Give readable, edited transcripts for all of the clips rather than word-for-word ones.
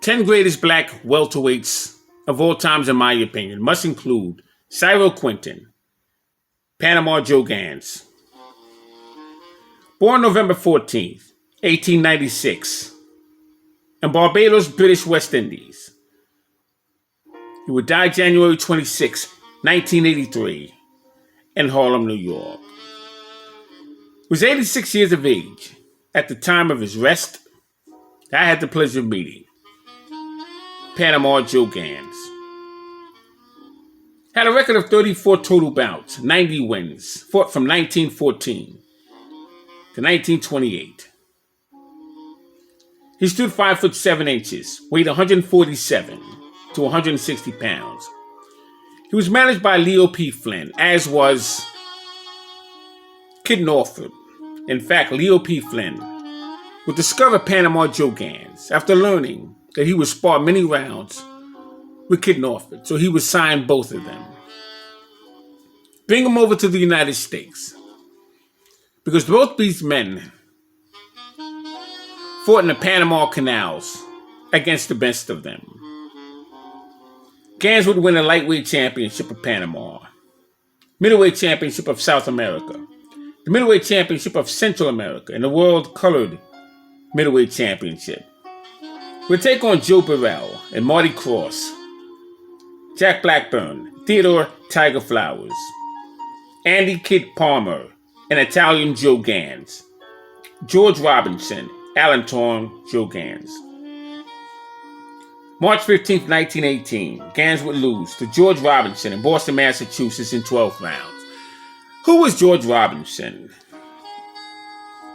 10 greatest black welterweights of all times, in my opinion, must include Cyril Quinton, Panama Joe Gans. Born November 14th, 1896, in Barbados, British West Indies. He would die January 26, 1983, in Harlem, New York. He was 86 years of age at the time of his rest. I had the pleasure of meeting Panama Joe Gans. Had a record of 34 total bouts, 90 wins, fought from 1914 to 1928. He stood 5'7", weighed 147 to 160 pounds. He was managed by Leo P. Flynn, as was Kid Norfolk. In fact, Leo P. Flynn would discover Panama Joe Gans after learning that he would spar many rounds with Kid Norfolk, so he would sign both of them. Bring him over to the United States, because both these men fought in the Panama Canals against the best of them. Gans would win the lightweight championship of Panama, middleweight championship of South America, the middleweight championship of Central America, and the world colored middleweight championship. Would take on Joe Burrell and Marty Cross, Jack Blackburn, Theodore Tiger Flowers, Andy Kid Palmer, and Italian Joe Gans, George Robinson, Alan Torn, Joe Gans. March 15, 1918, Gans would lose to George Robinson in Boston, Massachusetts in 12 rounds. Who was George Robinson?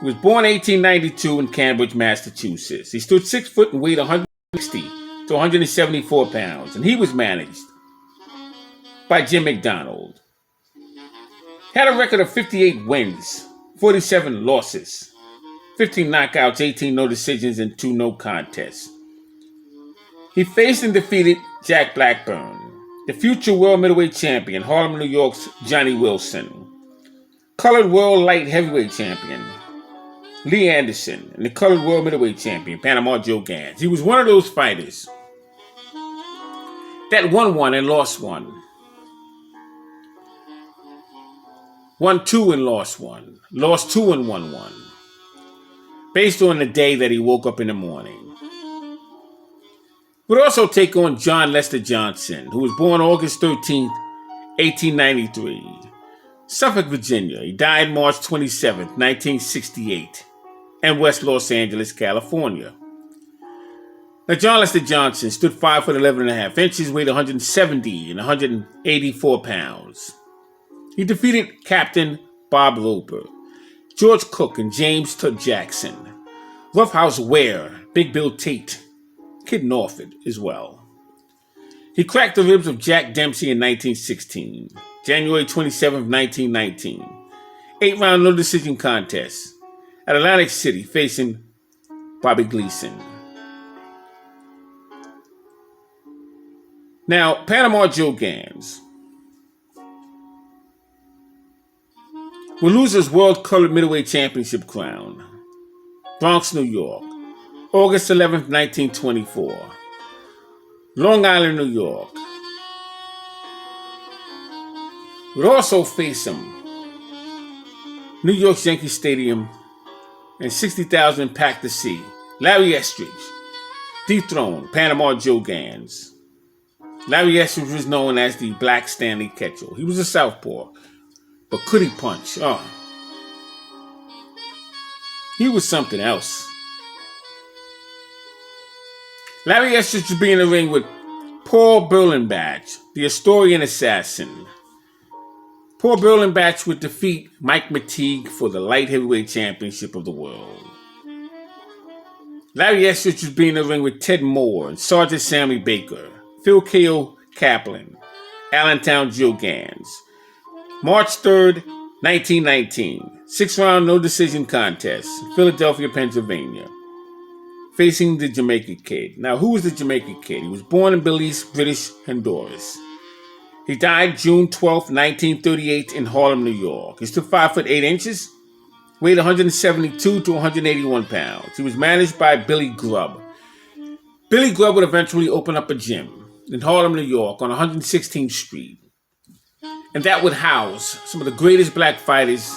He was born 1892 in Cambridge, Massachusetts. He stood 6 foot and weighed 160 to 174 pounds, and he was managed by Jim McDonald. Had a record of 58 wins, 47 losses, 15 knockouts, 18 no decisions, and 2 no contests. He faced and defeated Jack Blackburn, the future world middleweight champion, Harlem, New York's Johnny Wilson, colored world light heavyweight champion, Lee Anderson, and the colored world middleweight champion, Panama Joe Gans. He was one of those fighters that won one and lost one. Won 2 and lost 1. Lost 2 and won 1. Based on the day that he woke up in the morning. Would also take on John Lester Johnson, who was born August 13th, 1893. Suffolk, Virginia. He died March 27th, 1968. In West Los Angeles, California. Now, John Lester Johnson stood 5'11.5", weighed 170 and 184 pounds. He defeated Captain Bob Roper, George Cook, and James Tut Jackson, Roughhouse Ware, Big Bill Tate, Kid Norfolk as well. He cracked the ribs of Jack Dempsey in 1916, January 27, 1919. 8-round no decision contest at Atlantic City facing Bobby Gleason. Now, Panama Joe Gans will lose his World Colored Middleweight Championship crown. Bronx, New York, August 11th, 1924. Long Island, New York. Would also face him New York's Yankee Stadium and 60,000 packed to see. Larry Estrich dethroned Panama Joe Gans. Larry Estrich was known as the Black Stanley Ketchel. He was a southpaw, but could he punch? Oh, he was something else. Larry Estrich would be in the ring with Paul Berlenbach, the Astorian assassin. Paul Berlenbach would defeat Mike McTeague for the light heavyweight championship of the world. Larry Estrich would be in the ring with Ted Moore and Sergeant Sammy Baker, Phil K.O. Kaplan, Allentown Joe Gans. March 3rd, 1919, 6-round no decision contest in Philadelphia, Pennsylvania, facing the Jamaica Kid. Now, who was the Jamaica Kid? He was born in Belize, British Honduras. He died June 12, 1938 in Harlem, New York. He stood 5'8", weighed 172 to 181 pounds. He was managed by Billy Grub. Billy Grub would eventually open up a gym in Harlem, New York on 116th Street. And that would house some of the greatest black fighters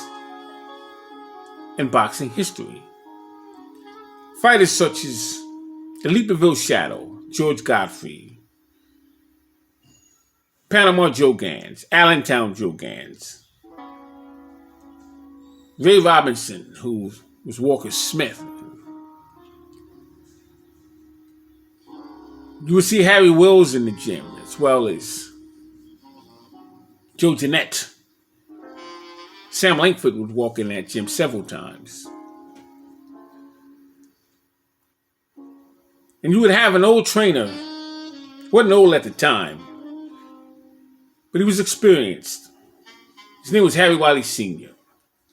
in boxing history. Fighters such as the Leaperville Shadow, George Godfrey, Panama Joe Gans, Allentown Joe Gans, Ray Robinson, who was Walker Smith. You would see Harry Wills in the gym, as well as Joe Jeanette. Sam Langford would walk in that gym several times. And you would have an old trainer, wasn't old at the time, but he was experienced. His name was Harry Wiley Sr.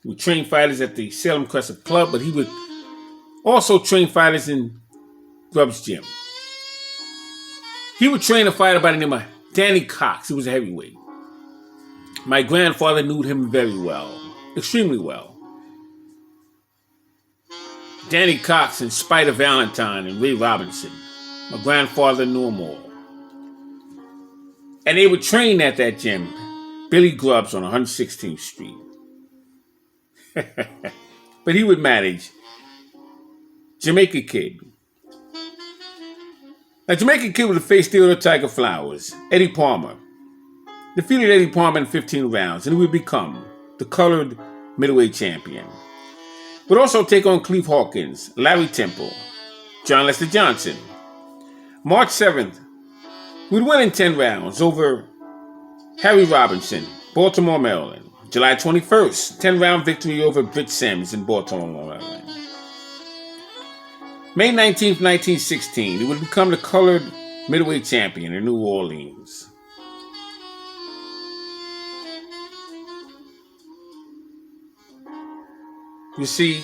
He would train fighters at the Salem Crescent Club, but he would also train fighters in Grub's gym. He would train a fighter by the name of Danny Cox. He was a heavyweight. My grandfather knew him very well, extremely well. Danny Cox and Spider Valentine and Ray Robinson. My grandfather knew them all. And they would train at that gym, Billy Grub's on 116th Street. But he would manage Jamaica Kid. Now, Jamaica Kid would face Theodore Tiger Flowers, Eddie Palmer. Defeated Eddie Palmer in 15 rounds, and he would become the colored middleweight champion. Would also take on Cleve Hawkins, Larry Temple, John Lester Johnson. March 7th, he would win in 10 rounds over Harry Robinson, Baltimore, Maryland. July 21st, 10-round victory over Britt Sims in Baltimore, Maryland. May 19th, 1916, he would become the colored middleweight champion in New Orleans. You see,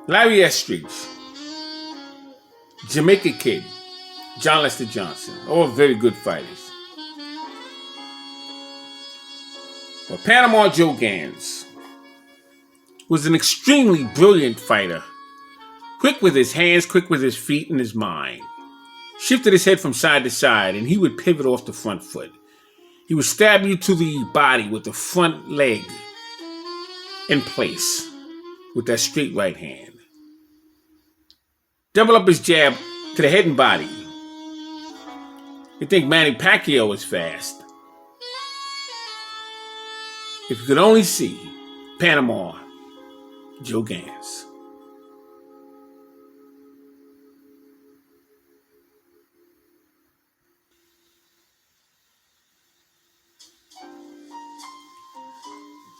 Larry Estrich, Jamaica Kid, John Lester Johnson, all very good fighters. But Panama Joe Gans was an extremely brilliant fighter. Quick with his hands, quick with his feet and his mind. Shifted his head from side to side and he would pivot off the front foot. He would stab you to the body with the front leg in place with that straight right hand. Double up his jab to the head and body. You think Manny Pacquiao is fast. If you could only see Panama Joe Gans.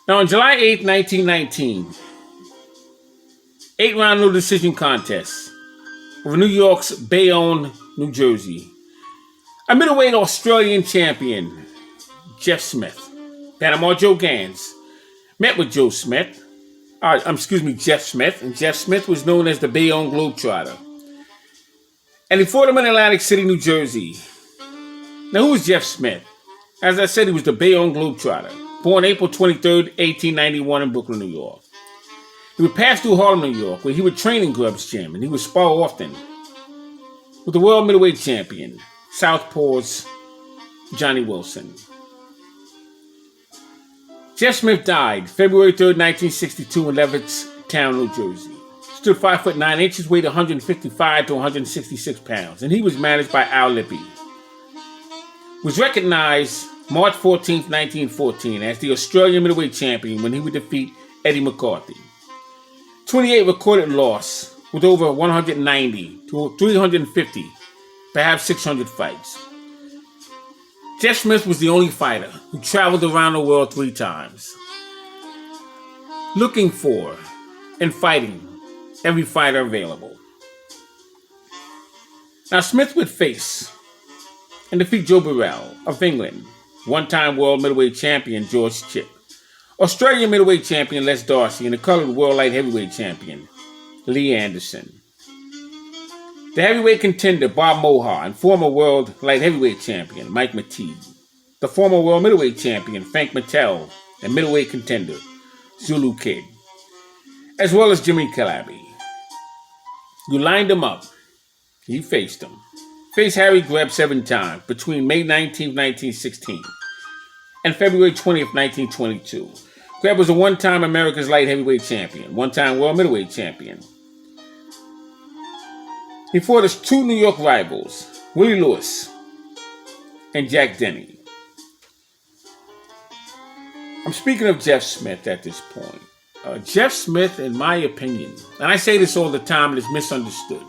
Now, on July 8, 1919, 8-round no decision contest over New York's Bayonne, New Jersey. A middleweight Australian champion, Jeff Smith, Panama Joe Gans, met with Jeff Smith, and Jeff Smith was known as the Bayonne Globetrotter. And he fought him in Atlantic City, New Jersey. Now, who was Jeff Smith? As I said, he was the Bayonne Globetrotter. Born April 23rd, 1891 in Brooklyn, New York. He would pass through Harlem, New York, where he would train in Grub's gym, and he would spar often with the world middleweight champion, Southpaw's Johnny Wilson. Jeff Smith died February 3rd, 1962 in Levittown, New Jersey. Stood 5'9", weighed 155 to 166 pounds, and he was managed by Al Lippy. Was recognized March 14th, 1914 as the Australian middleweight champion when he would defeat Eddie McCarthy. 28 recorded loss with over 190 to 350, perhaps 600 fights. Jeff Smith was the only fighter who traveled around the world 3 times, looking for and fighting every fighter available. Now, Smith would face and defeat Joe Burrell of England, one-time world middleweight champion George Chipp, Australian middleweight champion Les Darcy, and the colored world light heavyweight champion Lee Anderson. The heavyweight contender Bob Mohar and former world light heavyweight champion Mike McTeague. The former world middleweight champion Frank Mattel and middleweight contender Zulu Kid, as well as Jimmy Calabi. You lined him up. He faced him. Faced Harry Grub 7 times between May 19th, 1916 and February 20th, 1922. Grub was a one-time America's light heavyweight champion, one-time world middleweight champion. He fought his 2 New York rivals, Willie Lewis and Jack Denny. I'm speaking of Jeff Smith at this point. Jeff Smith, in my opinion, and I say this all the time and it's misunderstood,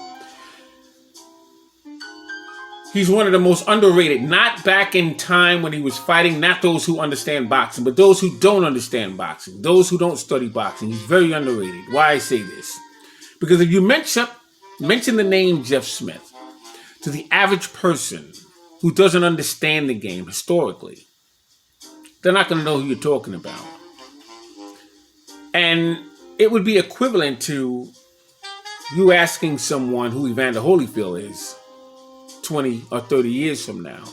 he's one of the most underrated, not back in time when he was fighting, not those who understand boxing, but those who don't understand boxing, those who don't study boxing. He's very underrated. Why I say this? Because if you mention the name Jeff Smith to the average person who doesn't understand the game historically, they're not going to know who you're talking about. And it would be equivalent to you asking someone who Evander Holyfield is 20 or 30 years from now.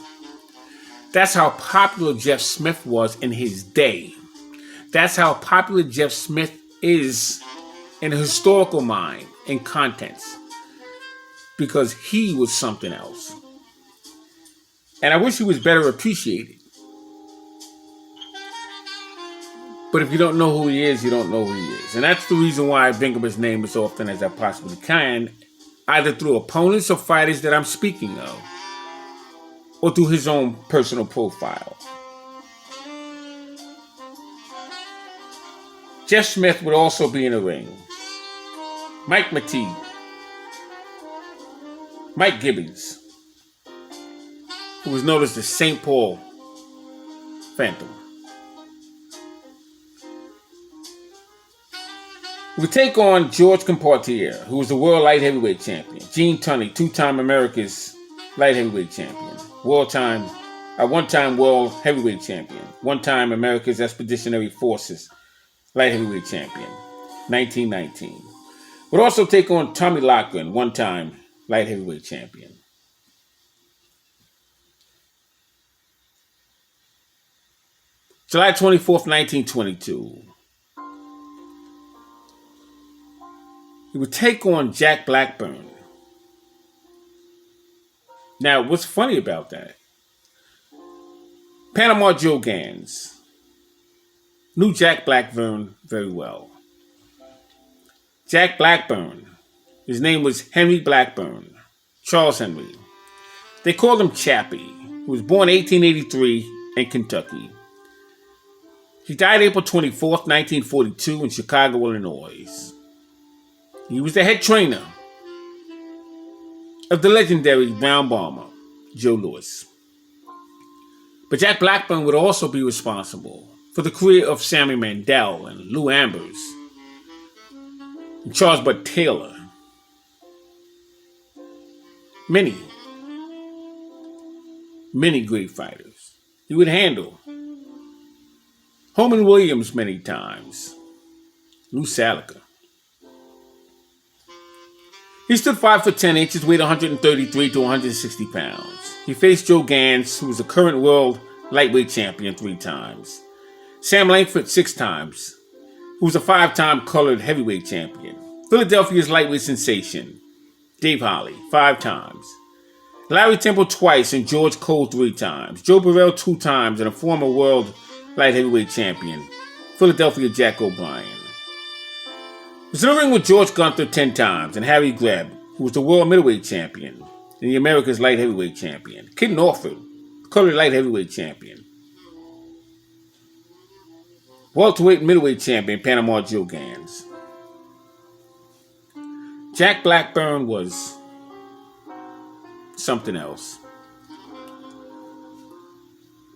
That's how popular Jeff Smith was in his day. That's how popular Jeff Smith is in a historical mind, in context. Because he was something else. And I wish he was better appreciated. But if you don't know who he is, you don't know who he is. And that's the reason why I bring up his name as often as I possibly can, either through opponents or fighters that I'm speaking of, or through his own personal profile. Jeff Smith would also be in the ring. Mike Mateague, Mike Gibbons, who was known as the St. Paul Phantom. We take on George Compartier, who was the world light heavyweight champion. Gene Tunney, 2-time America's light heavyweight champion. One-time world heavyweight champion. One-time America's Expeditionary Forces light heavyweight champion. 1919. Would also take on Tommy Loughran, one-time light heavyweight champion. July 24th, 1922. He would take on Jack Blackburn. Now, what's funny about that? Panama Joe Gans knew Jack Blackburn very well. Jack Blackburn, his name was Henry Blackburn, Charles Henry. They called him Chappie. He was born 1883 in Kentucky. He died April 24th, 1942 in Chicago, Illinois. He was the head trainer of the legendary Brown Bomber, Joe Louis. But Jack Blackburn would also be responsible for the career of Sammy Mandel and Lou Ambers and Charles Bud Taylor. Many great fighters. He would handle Holman Williams many times, Lou Salica. He stood 5 foot 10 inches, weighed 133 to 160 pounds. He faced Joe Gans, who was the current world lightweight champion 3 times. Sam Langford 6 times, who was a 5-time colored heavyweight champion. Philadelphia's lightweight sensation, Dave Holly, 5 times. Larry Temple twice and George Cole 3 times. Joe Burrell 2 times and a former world light heavyweight champion, Philadelphia Jack O'Brien. He was in the ring with George Gunther 10 times and Harry Grub, who was the world middleweight champion and the America's light heavyweight champion. Kid Norford, colored light heavyweight champion. Welterweight and middleweight champion, Panama Joe Gans. Jack Blackburn was something else.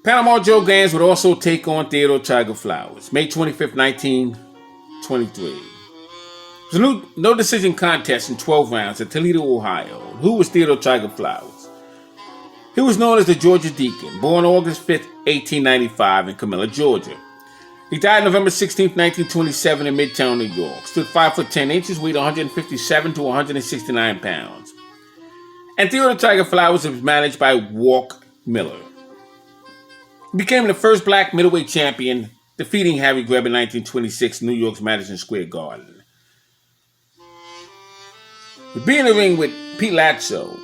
Panama Joe Gans would also take on Theodore Tiger Flowers, May 25th, 1923. It was a no decision contest in 12 rounds at Toledo, Ohio. Who was Theodore Tiger Flowers? He was known as the Georgia Deacon, born August 5th, 1895 in Camilla, Georgia. He died November 16th, 1927 in Midtown, New York. Stood 5 foot 10 inches, weighed 157 to 169 pounds. And Theodore Tiger Flowers was managed by Walk Miller. He became the first black middleweight champion, defeating Harry Grub in 1926 in New York's Madison Square Garden. He'd be in the ring with Pete Latzo,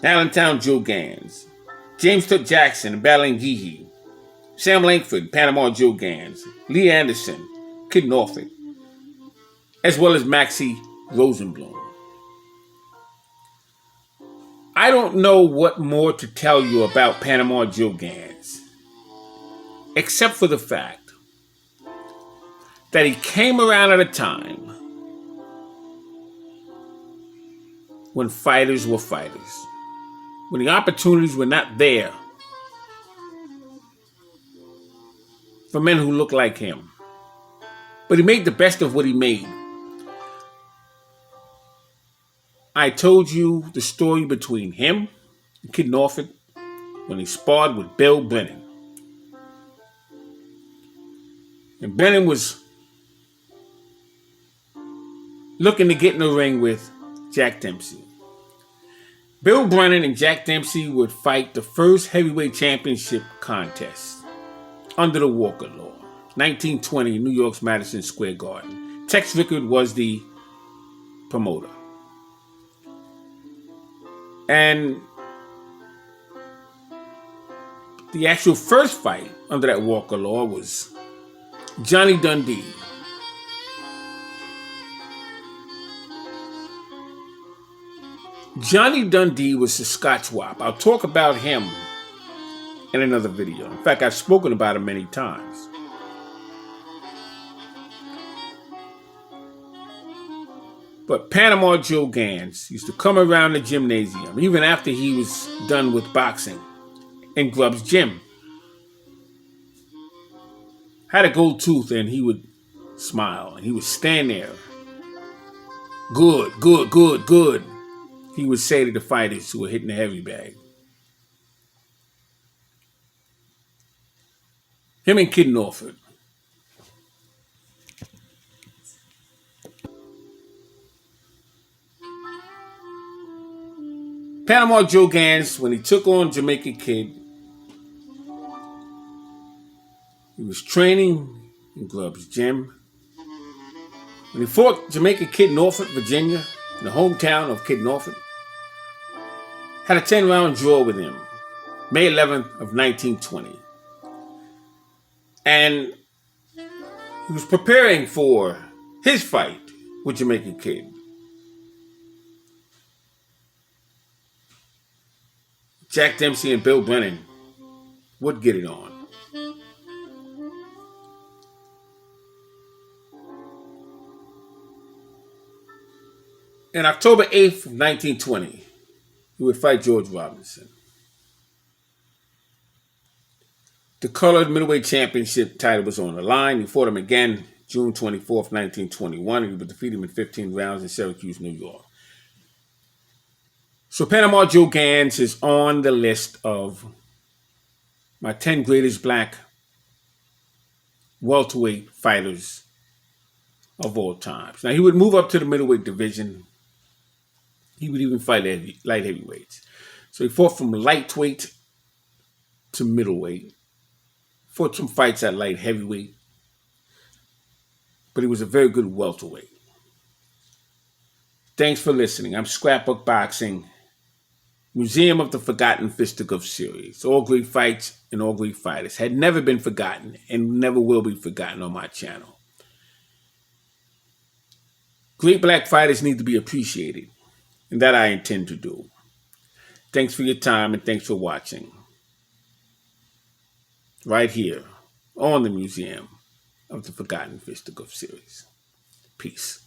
Allentown Joe Gans, James Tuck Jackson and Battling Geehee, Sam Langford, Panama Joe Gans, Lee Anderson, Kid Norfolk, as well as Maxie Rosenblum. I don't know what more to tell you about Panama Joe Gans, except for the fact that he came around at a time when fighters were fighters, when the opportunities were not there for men who looked like him. But he made the best of what he made. I told you the story between him and Kid Norfolk when he sparred with Bill Brennan. And Brennan was looking to get in the ring with Jack Dempsey. Bill Brennan and Jack Dempsey would fight the first heavyweight championship contest under the Walker Law, 1920, New York's Madison Square Garden. Tex Rickard was the promoter. And the actual first fight under that Walker Law was Johnny Dundee. Johnny Dundee was a Scotch Wop. I'll talk about him in another video. In fact, I've spoken about him many times. But Panama Joe Gans used to come around the gymnasium, even after he was done with boxing, in Grub's gym. Had a gold tooth and he would smile and he would stand there. Good, good, good, good, he would say to the fighters who were hitting the heavy bag. Him and Kid Norfolk. Panama Joe Gans, when he took on Jamaica Kid, he was training in Grub's gym. When he fought Jamaica Kid Norfolk, Virginia, in the hometown of Kid Norfolk, had a 10-round draw with him, May 11th of 1920. And he was preparing for his fight with Jamaica Kid. Jack Dempsey and Bill Brennan would get it on. In October 8th of 1920, he would fight George Robinson. The colored middleweight championship title was on the line. He fought him again June 24th, 1921. He would defeat him in 15 rounds in Syracuse, New York. So Panama Joe Gans is on the list of my 10 greatest black welterweight fighters of all times. Now, he would move up to the middleweight division. He would even fight light heavyweights. So he fought from lightweight to middleweight. Fought some fights at light heavyweight. But he was a very good welterweight. Thanks for listening. I'm Scrapbook Boxing, Museum of the Forgotten Fisticuff series. All great fights and all great fighters had never been forgotten and never will be forgotten on my channel. Great black fighters need to be appreciated, and that I intend to do. Thanks for your time and thanks for watching. Right here on the Museum of the Forgotten Fisticuff series. Peace.